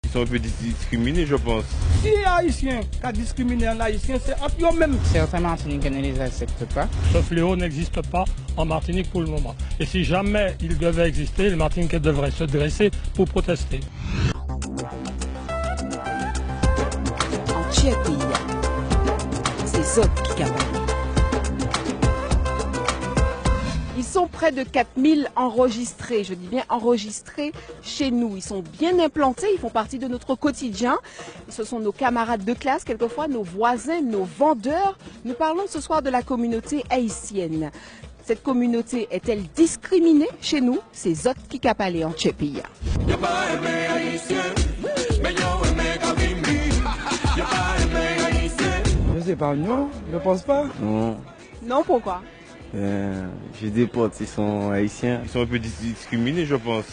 Ils sont un peu discriminés, je pense. Si les Haïtiens qui discriminent les Haïtiens, c'est entre eux-mêmes. Certains Martiniquais ne les acceptent pas. Ce fléau n'existe pas en Martinique pour le moment. Et si jamais il devait exister, les Martiniquais devraient se dresser pour protester. En Tchèque, c'est Zot qui cabane. Ils sont près de 4000 enregistrés, je dis bien enregistrés chez nous. Ils sont bien implantés, ils font partie de notre quotidien. Ce sont nos camarades de classe, quelquefois nos voisins, nos vendeurs. Nous parlons ce soir de la communauté haïtienne. Cette communauté est-elle discriminée chez nous? C'est Zot qui capale en Tchèque. Je sais pas, non, je pense pas. Non. Non, pourquoi? J'ai des potes, ils sont haïtiens. Ils sont un peu discriminés, je pense.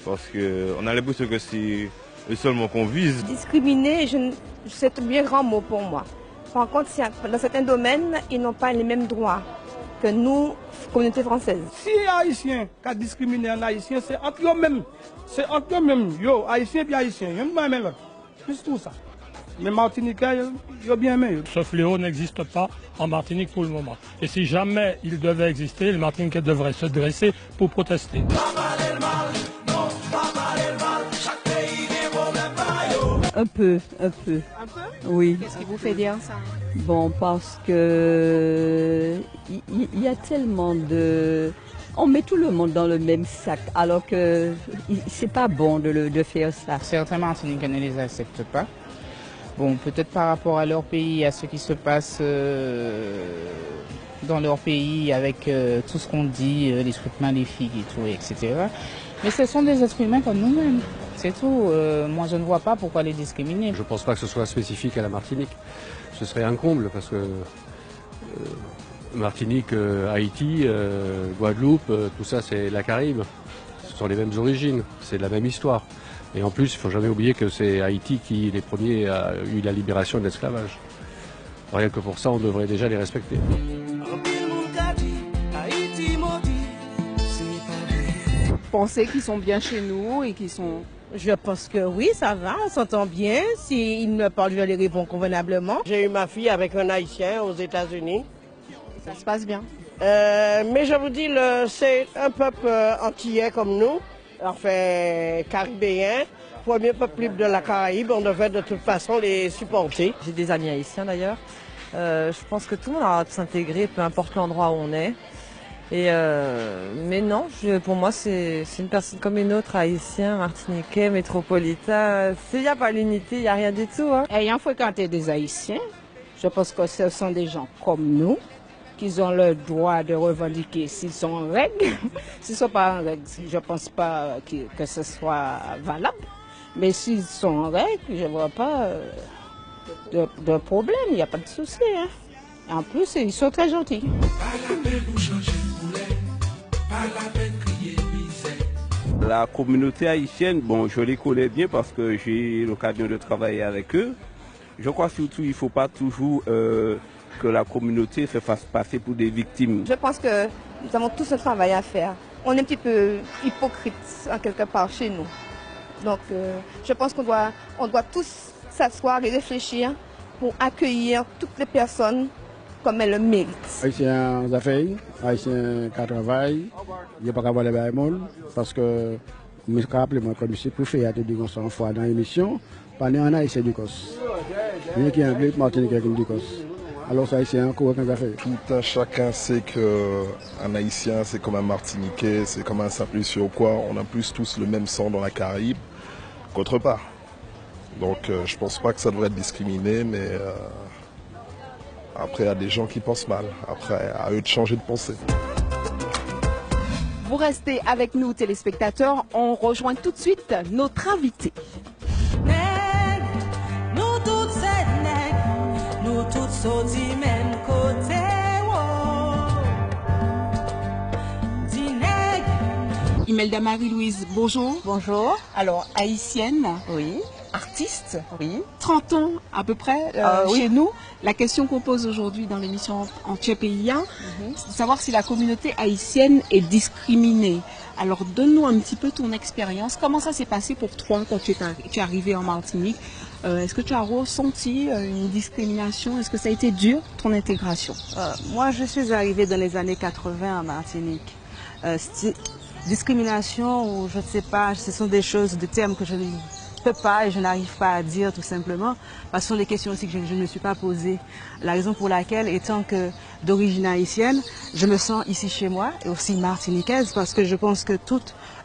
Parce qu'on a l'impression que c'est eux seulement qu'on vise. Discriminés, c'est un bien grand mot pour moi. Par contre, dans certains domaines, ils n'ont pas les mêmes droits que nous, communauté française. Si les Haïtiens qui discriminent les Haïtiens, c'est entre eux-mêmes. C'est entre eux-mêmes. Yo, Haïtiens et Haïtiens. Ils n'ont pas même là. Plus tout ça. Les Martiniquais, ils ont bien aimé. Ce fléau n'existe pas en Martinique pour le moment. Et si jamais il devait exister, les Martiniquais devraient se dresser pour protester. Un peu. Un peu? Oui. Qu'est-ce qui vous fait dire ça? Bon, parce que il y a tellement de... On met tout le monde dans le même sac, alors que c'est pas bon de faire ça. Certains Martiniquais ne les acceptent pas. Bon, peut-être par rapport à leur pays, à ce qui se passe dans leur pays, avec tout ce qu'on dit, les trucs magnifiques et tout, etc. Mais ce sont des êtres humains comme nous-mêmes, c'est tout. Moi, je ne vois pas pourquoi les discriminer. Je ne pense pas que ce soit spécifique à la Martinique. Ce serait un comble, parce que Martinique, Haïti, Guadeloupe, tout ça, c'est la Caraïbe. Ce sont les mêmes origines, c'est la même histoire. Et en plus, il ne faut jamais oublier que c'est Haïti qui, les premiers, a eu la libération de l'esclavage. Rien que pour ça, on devrait déjà les respecter. Vous pensez qu'ils sont bien chez nous et qu'ils sont... Je pense que oui, ça va, on s'entend bien. S'ils me parlent, je les réponds convenablement. J'ai eu ma fille avec un Haïtien aux États-Unis. Ça se passe bien? Mais je vous dis, c'est un peuple antillais comme nous, enfin caribéen, premier peuple libre de la Caraïbe, on devait de toute façon les supporter. J'ai des amis haïtiens d'ailleurs. Je pense que tout le monde a de s'intégrer, peu importe l'endroit où on est. Mais non, pour moi c'est une personne comme une autre, haïtien, martiniquais, métropolitain. S'il n'y a pas l'unité, il n'y a rien du tout. Ayant fréquenté des Haïtiens, je pense que ce sont des gens comme nous, qui ont le droit de revendiquer s'ils sont en règle. S'ils ne sont pas en règle, je ne pense pas que ce soit valable. Mais s'ils sont en règle, je ne vois pas de problème, il n'y a pas de souci. En plus, ils sont très gentils. La communauté haïtienne, bon, je les connais bien parce que j'ai l'occasion de travailler avec eux. Je crois surtout qu'il ne faut pas toujours que la communauté se fasse passer pour des victimes. Je pense que nous avons tous un travail à faire. On est un petit peu hypocrite en quelque part chez nous. Donc je pense qu'on doit tous s'asseoir et réfléchir pour accueillir toutes les personnes comme elles le méritent. Haïtiens en affaires, Haïtiens qui travaillent, il n'y a pas qu'à voir les bails parce que je me rappelle moi comme ici pour faire des une fois dans l'émission, pendant un Haïtien du COS. Il y a qui est anglais, Martinique qui est du COS. Alors ça, c'est encore un affaire. Tout un chacun sait qu'un Haïtien, c'est comme un Martiniquais, c'est comme un Saint-Lucie quoi. On a plus tous le même sang dans la Caraïbe qu'autre part. Donc je pense pas que ça devrait être discriminé, mais après il y a des gens qui pensent mal. Après, à eux de changer de pensée. Vous restez avec nous, téléspectateurs. On rejoint tout de suite notre invité. Il Imelda Marie-Louise, bonjour. Bonjour. Alors, haïtienne. Oui. Artiste. Oui. 30 ans à peu près oui. chez nous. La question qu'on pose aujourd'hui dans l'émission En Tchèpeïa, c'est de savoir si la communauté haïtienne est discriminée. Alors, donne-nous un petit peu ton expérience. Comment ça s'est passé pour toi quand tu es arrivé en Martinique? Est-ce que tu as ressenti une discrimination? Est-ce que ça a été dur, ton intégration? Moi, je suis arrivée dans les années 80 en Martinique. Discrimination, ou je ne sais pas, ce sont des choses, des termes que je ne peux pas et je n'arrive pas à dire tout simplement, parce que ce sont des questions aussi que je ne me suis pas posées. La raison pour laquelle, étant que d'origine haïtienne, je me sens ici chez moi et aussi martiniquaise, parce que je pense que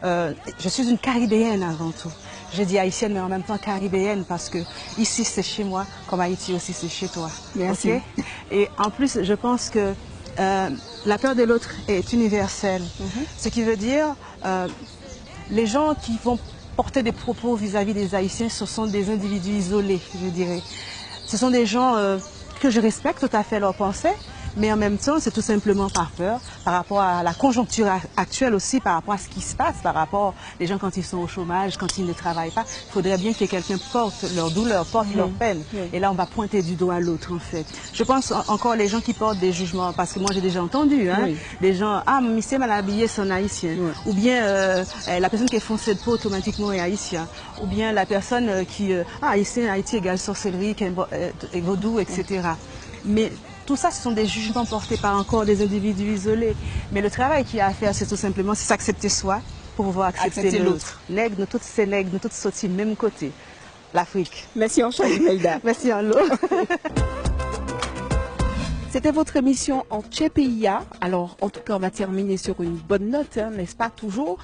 je suis une caribéenne avant tout. Je dis haïtienne mais en même temps caribéenne parce que ici c'est chez moi, comme Haïti aussi c'est chez toi. Merci. Okay? Et en plus, je pense que la peur de l'autre est universelle. Ce qui veut dire, les gens qui vont porter des propos vis-à-vis des Haïtiens, ce sont des individus isolés, je dirais. Ce sont des gens que je respecte tout à fait leurs pensées, mais en même temps, c'est tout simplement par peur, par rapport à la conjoncture actuelle aussi, par rapport à ce qui se passe, par rapport aux gens quand ils sont au chômage, quand ils ne travaillent pas. Il faudrait bien que quelqu'un porte leur douleur, porte leur peine. Et là, on va pointer du doigt l'autre, en fait. Je pense encore les gens qui portent des jugements, parce que moi, j'ai déjà entendu, des gens, ah, mais c'est mal habillé, c'est un haïtien. Ou bien, la personne qui est foncée de peau, automatiquement est haïtien. Ou bien la personne qui, Haïti égale sorcellerie, vaudou, etc. Mais tout ça, ce sont des jugements portés par encore des individus isolés. Mais le travail qu'il y a à faire, c'est tout simplement s'accepter soi pour pouvoir accepter l'autre. Nègres, nous tous ces nègres, nous tous sortis du même côté. L'Afrique. Merci en Imelda. Merci en l'eau. C'était votre émission En Tchèpeïa. Alors, en tout cas, on va terminer sur une bonne note, n'est-ce pas toujours?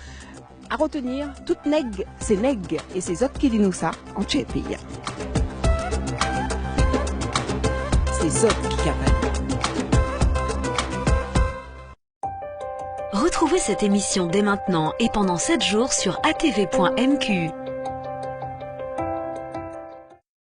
À retenir, toute nègre, c'est nègre. Et c'est autres qui disent nous ça, En Tchèpeïa. C'est autres qui capables. Retrouvez cette émission dès maintenant et pendant 7 jours sur atv.mq.